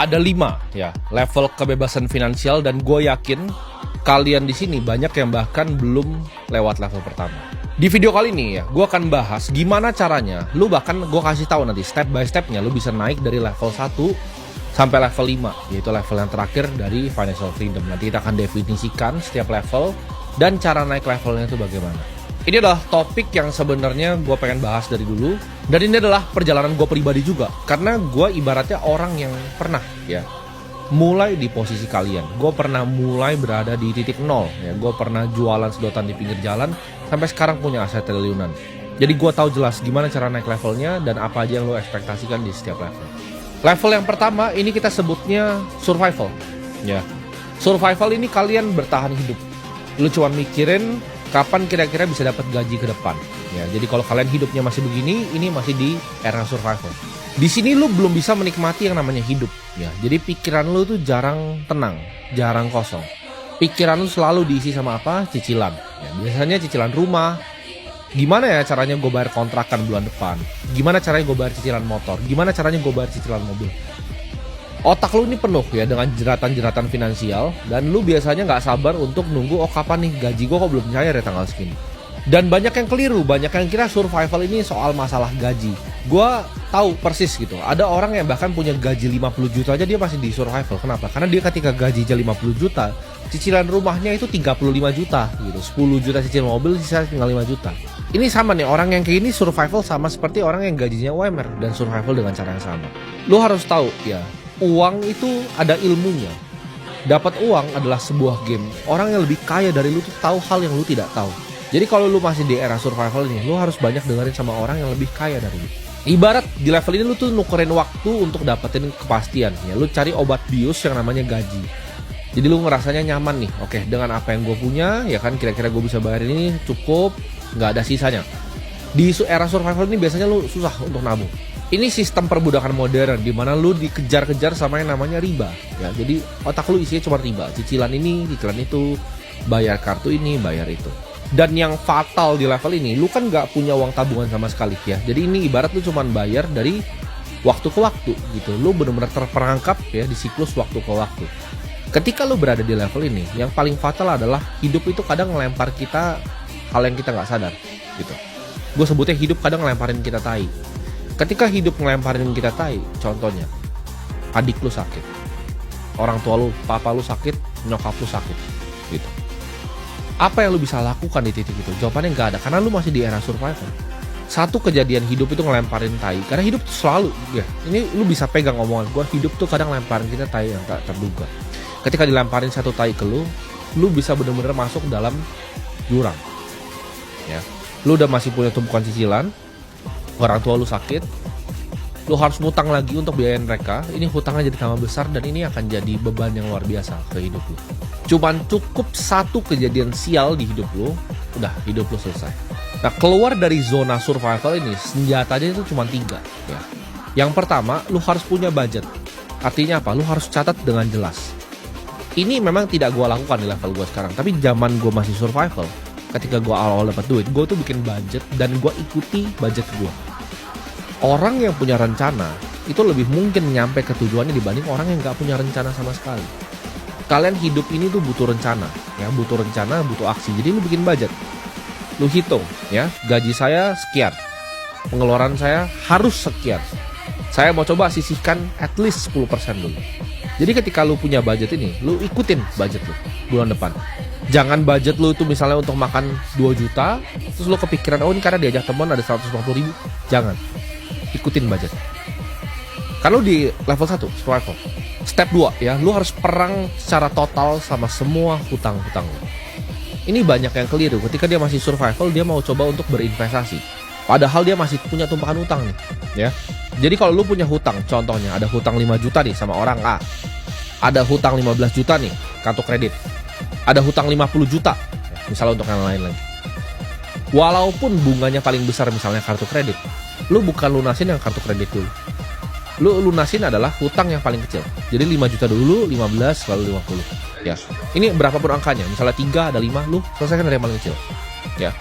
Ada 5 ya level kebebasan finansial, dan gue yakin kalian di sini banyak yang bahkan belum lewat level pertama. Di video kali ini ya, gue akan bahas gimana caranya, lu bahkan gue kasih tahu nanti step by stepnya, lu bisa naik dari level 1 sampai level 5, yaitu level yang terakhir dari financial freedom. Nanti kita akan definisikan setiap level dan cara naik levelnya itu bagaimana. Ini adalah topik yang sebenarnya gue pengen bahas dari dulu, dan ini adalah perjalanan gue pribadi juga, karena gue ibaratnya orang yang pernah ya mulai di posisi kalian. Gue pernah mulai berada di titik nol ya, gue pernah jualan sedotan di pinggir jalan sampai sekarang punya aset triliunan. Jadi gue tahu jelas gimana cara naik levelnya dan apa aja yang lo ekspektasikan di setiap level. Level yang pertama ini kita sebutnya survival ya. Survival ini kalian bertahan hidup. Lu cuma mikirin kapan kira-kira bisa dapat gaji ke depan ya. Jadi kalau kalian hidupnya masih begini, ini masih di era survival. Di sini lu belum bisa menikmati yang namanya hidup ya. Jadi pikiran lu tuh jarang tenang, jarang kosong. Pikiran lu selalu diisi sama apa? Cicilan ya. Biasanya cicilan rumah. Gimana ya caranya gue bayar kontrakan bulan depan? Gimana caranya gue bayar cicilan motor? Gimana caranya gue bayar cicilan mobil? Otak lu ini penuh ya dengan jeratan-jeratan finansial, dan lu biasanya nggak sabar untuk nunggu, oh kapan nih gaji gue kok belum cair ya tanggal segini. Dan banyak yang keliru, banyak yang kira survival ini soal masalah gaji. Gue tahu persis gitu, ada orang yang bahkan punya gaji 50 juta aja dia masih di survival. Kenapa? Karena dia ketika gajinya 50 juta, cicilan rumahnya itu 35 juta gitu, 10 juta cicilan mobil, sisa tinggal 5 juta. Ini sama nih, orang yang kayak ini survival sama seperti orang yang gajinya UMR dan survival dengan cara yang sama. Lu harus tahu ya, uang itu ada ilmunya. Dapat uang adalah sebuah game. Orang yang lebih kaya dari lu tuh tahu hal yang lu tidak tahu. Jadi kalau lu masih di era survival ini, lu harus banyak dengerin sama orang yang lebih kaya dari lu. Ibarat di level ini lu tuh nukerin waktu untuk dapetin kepastian ya. Lu cari obat bius yang namanya gaji. Jadi lu ngerasanya nyaman nih. Oke, dengan apa yang gue punya ya kan, kira-kira gue bisa bayar ini cukup, nggak ada sisanya. Di era survival ini biasanya lu susah untuk nabung. Ini sistem perbudakan modern di mana lu dikejar-kejar sama yang namanya riba ya. Jadi otak lu isinya cuma riba, cicilan ini, cicilan itu, bayar kartu ini, bayar itu. Dan yang fatal di level ini, lu kan nggak punya uang tabungan sama sekali ya. Jadi ini ibarat lu cuma bayar dari waktu ke waktu gitu. Lu benar-benar terperangkap ya di siklus waktu ke waktu. Ketika lu berada di level ini, yang paling fatal adalah hidup itu kadang ngelempar kita hal yang kita nggak sadar gitu. Gue sebutnya hidup kadang ngelemparin kita tai. Ketika hidup ngelemparin kita tai, contohnya adik lu sakit, orang tua lu, papa lu sakit, nyokap lu sakit gitu. Apa yang lu bisa lakukan di titik itu? Jawabannya nggak ada, karena lu masih di era survival. Satu kejadian hidup itu ngelemparin tai, karena hidup selalu ya. Ini lu bisa pegang omongan gue, hidup tuh kadang ngelemparin kita tai yang tak terduga. Ketika dilemparin satu tai ke lu bisa bener-bener masuk dalam jurang ya. Lu udah masih punya tumpukan cicilan, orang tua lu sakit, lu harus ngutang lagi untuk biayain mereka. Ini hutangnya jadi tambah besar, dan ini akan jadi beban yang luar biasa ke hidup lu. Cuman cukup satu kejadian sial di hidup lu, udah hidup lu selesai. Nah, keluar dari zona survival ini, senjatanya itu cuma 3 ya. Yang pertama, lu harus punya budget. Artinya apa? Lu harus catat dengan jelas. Ini memang tidak gue lakukan di level gue sekarang, tapi zaman gue masih survival, ketika gue awal-awal dapat duit, gue tuh bikin budget dan gue ikuti budget gue. Orang yang punya rencana itu lebih mungkin nyampe ke tujuannya dibanding orang yang nggak punya rencana sama sekali. Kalian hidup ini tuh butuh rencana ya, butuh rencana, butuh aksi. Jadi lu bikin budget, lu hitung ya, gaji saya sekian, pengeluaran saya harus sekian, saya mau coba sisihkan at least 10% dulu. Jadi ketika lu punya budget ini, lu ikutin budget lu bulan depan. Jangan budget lu itu misalnya untuk makan 2 juta, terus lu kepikiran, oh ini karena diajak teman ada 150 ribu. Jangan, ikutin budget. Kalau di level 1, survival. Step 2 ya, lu harus perang secara total sama semua hutang-hutang lu. Ini banyak yang keliru, ketika dia masih survival, dia mau coba untuk berinvestasi. Padahal dia masih punya tumpukan hutang nih ya. Jadi kalau lu punya hutang, contohnya ada hutang 5 juta nih sama orang A, ada hutang 15 juta nih kartu kredit, ada hutang 50 juta misalnya untuk yang lain lagi. Walaupun bunganya paling besar misalnya kartu kredit, lu bukan lunasin yang kartu kredit dulu. Lu lunasin adalah hutang yang paling kecil. Jadi 5 juta dulu, 15, lalu 50 ya. Ini berapapun angkanya, misalnya 3 ada 5, lu selesaikan dari yang paling kecil ya.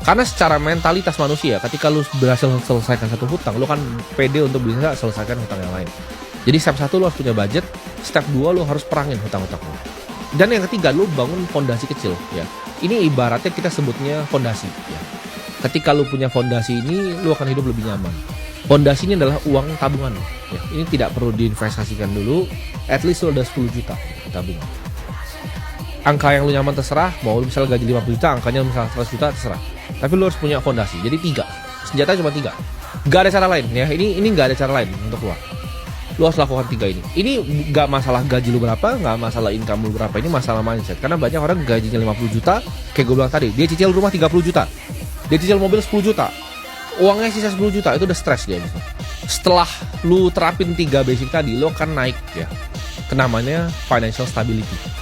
Karena secara mentalitas manusia, ketika lu berhasil selesaikan satu hutang, lu kan pede untuk bisa selesaikan hutang yang lain. Jadi step 1 lu harus punya budget, step 2 lu harus perangin hutang-hutang lu. Dan yang ketiga, lu bangun fondasi kecil ya. Ini ibaratnya kita sebutnya fondasi ya. Ketika lu punya fondasi ini, lu akan hidup lebih nyaman. Fondasi ini adalah uang tabungan lu ya. Ini tidak perlu diinvestasikan dulu, at least lu ada 10 juta tabungan. Angka yang lu nyaman terserah, mau lu misalnya gaji 50 juta, angkanya misalnya 100 juta terserah. Tapi lu harus punya fondasi. Jadi 3. Senjata cuma 3. Gak ada cara lain ya. Ini gak ada cara lain untuk keluar. Lu harus lakukan 3 ini. Ini gak masalah gaji lu berapa, gak masalah income lu berapa, ini masalah mindset. Karena banyak orang gajinya 50 juta, kayak gue bilang tadi, dia cicil rumah 30 juta. Dia cicil mobil 10 juta. Uangnya sisa 10 juta, itu udah stres dia misalnya. Setelah lu terapin 3 basic tadi, lu akan naik ya. Namanya financial stability gitu.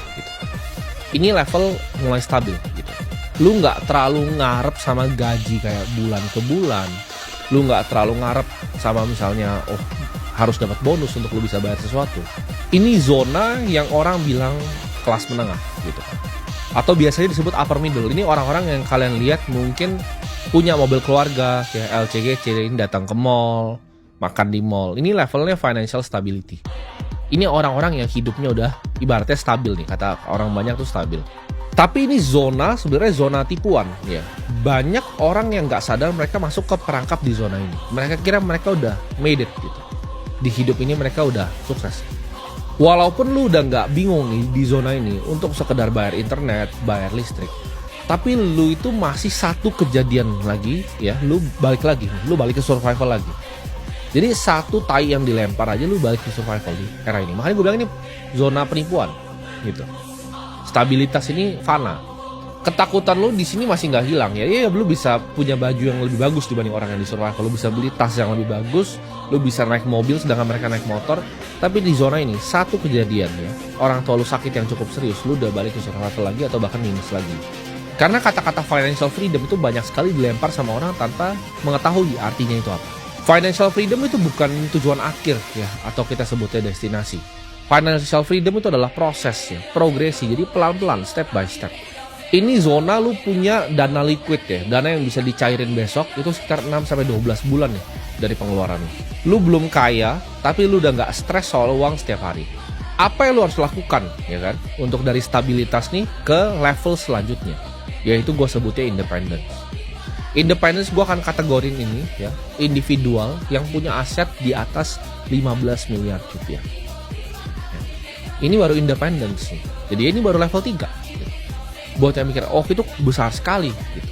Ini level mulai stabil gitu. Lu gak terlalu ngarep sama gaji kayak bulan ke bulan. Lu gak terlalu ngarep sama misalnya, harus dapat bonus untuk lu bisa bayar sesuatu. Ini zona yang orang bilang kelas menengah gitu. Atau biasanya disebut upper middle. Ini orang-orang yang kalian lihat mungkin punya mobil keluarga, kayak LCGC, ini datang ke mall, makan di mall. Ini levelnya financial stability. Ini orang-orang yang hidupnya udah ibaratnya stabil nih, kata orang banyak tuh stabil. Tapi ini sebenarnya zona tipuan ya. Banyak orang yang nggak sadar mereka masuk ke perangkap di zona ini. Mereka kira mereka udah made it gitu. Di hidup ini mereka udah sukses. Walaupun lu udah nggak bingung nih di zona ini untuk sekedar bayar internet, bayar listrik, tapi lu itu masih satu kejadian lagi ya, lu balik ke survival lagi. Jadi satu tai yang dilempar aja lu balik ke survival di era ini. Makanya gue bilang ini zona penipuan gitu. Stabilitas ini fana. Ketakutan lu di sini masih nggak hilang ya. Iya, lu bisa punya baju yang lebih bagus dibanding orang yang di survival. Lu bisa beli tas yang lebih bagus, lu bisa naik mobil sedangkan mereka naik motor. Tapi di zona ini satu kejadian ya, orang tua lu sakit yang cukup serius, lu udah balik ke survival lagi atau bahkan minus lagi. Karena kata-kata financial freedom itu banyak sekali dilempar sama orang tanpa mengetahui artinya itu apa. Financial freedom itu bukan tujuan akhir ya, atau kita sebutnya destinasi. Financial freedom itu adalah proses ya, progresi. Jadi pelan-pelan, step by step. Ini zona lu punya dana liquid ya, dana yang bisa dicairin besok itu sekitar 6-12 bulan ya dari pengeluaran. Lu belum kaya, tapi lu udah nggak stres soal uang setiap hari. Apa yang lu harus lakukan ya kan, untuk dari stabilitas nih ke level selanjutnya, yaitu gue sebutnya independence. Independence gue akan kategorin ini ya, individual yang punya aset di atas 15 miliar rupiah. Ini baru independence nih. Jadi ini baru level 3 gitu. Buat yang mikir, itu besar sekali gitu.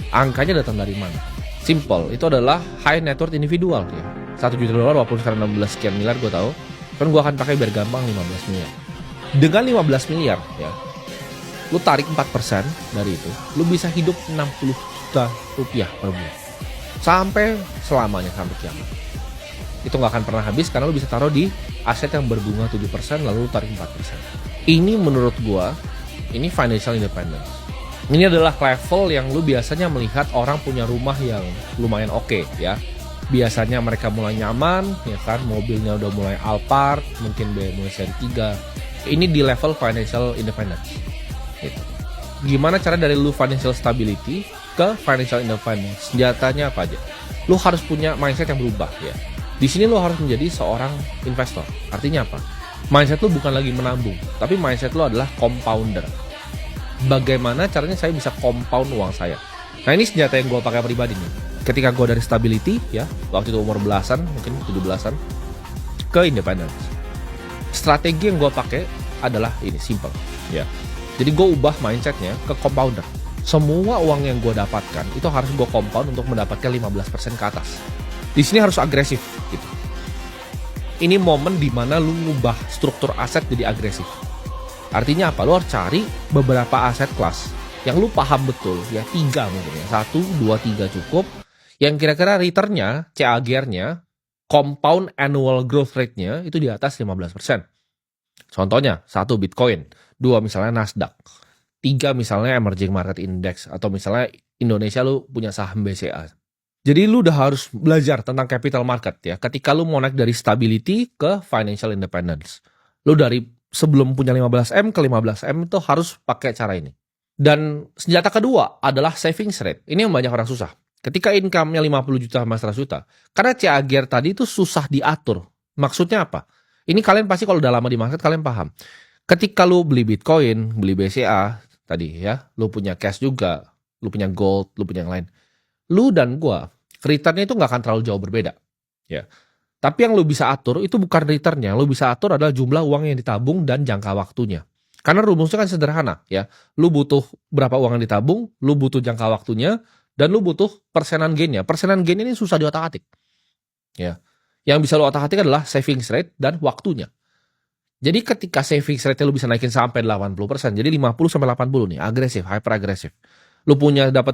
Angkanya datang dari mana? Simple, itu adalah high net worth individual ya. 1 juta dolar walaupun sekarang 16 sekian miliar gue tahu. Kan gue akan pakai biar gampang 15 miliar. Dengan 15 miliar ya, lu tarik 4% dari itu, lu bisa hidup 60 juta rupiah per bulan. Sampai selamanya, sampai kiamat. Itu gak akan pernah habis karena lu bisa taruh di aset yang berbunga 7% lalu lu tarik 4%. Ini menurut gua, ini financial independence. Ini adalah level yang lu biasanya melihat orang punya rumah yang lumayan oke ya. Biasanya mereka mulai nyaman ya kan, mobilnya udah mulai Alphard, mungkin BMW seri 3. Ini di level financial independence gitu. Gimana cara dari lu financial stability ke financial independence? Senjatanya apa aja? Lu harus punya mindset yang berubah ya. Di sini lo harus menjadi seorang investor. Artinya apa? Mindset lo bukan lagi menabung, tapi mindset lo adalah compounder. Bagaimana caranya saya bisa compound uang saya? Nah ini senjata yang gue pakai pribadi nih. Ketika gue dari stability ya, waktu itu umur belasan, mungkin 17-an, ke independence. Strategi yang gue pakai adalah ini, simple ya. Jadi gue ubah mindsetnya ke compounder. Semua uang yang gue dapatkan itu harus gue compound untuk mendapatkan 15% ke atas. Di sini harus agresif gitu. Ini momen dimana lu ngubah struktur aset jadi agresif. Artinya apa? Lu harus cari beberapa aset kelas yang lu paham betul ya, 3 mungkin ya, 1, 2, 3 cukup. Yang kira-kira returnnya, CAGR-nya, compound annual growth rate-nya itu di atas 15%. Contohnya 1 Bitcoin, 2 misalnya Nasdaq, 3 misalnya emerging market index, atau misalnya Indonesia lu punya saham BCA. Jadi lu udah harus belajar tentang capital market ya. Ketika lu mau naik dari stability ke financial independence. Lu dari sebelum punya 15M ke 15M itu harus pakai cara ini. Dan senjata kedua adalah savings rate. Ini yang banyak orang susah. Ketika income-nya 50 juta sama 100 juta. Karena CAGR tadi itu susah diatur. Maksudnya apa? Ini kalian pasti kalau udah lama di market kalian paham. Ketika lu beli Bitcoin, beli BCA tadi ya, lu punya cash juga, lu punya gold, lu punya yang lain. Lu dan gua, returnnya itu nggak akan terlalu jauh berbeda. Ya. Tapi yang lu bisa atur itu bukan returnnya, lu bisa atur adalah jumlah uang yang ditabung dan jangka waktunya. Karena rumusnya kan sederhana ya. Lu butuh berapa uang yang ditabung, lu butuh jangka waktunya, dan lu butuh persenan gainnya. Persenan gain ini susah diotak-atik. Ya. Yang bisa lu otak-atik adalah savings rate dan waktunya. Jadi ketika savings rate lu bisa naikin sampai 80%, jadi 50 sampai 80 nih, agresif, hyper agresif. Lu punya dapat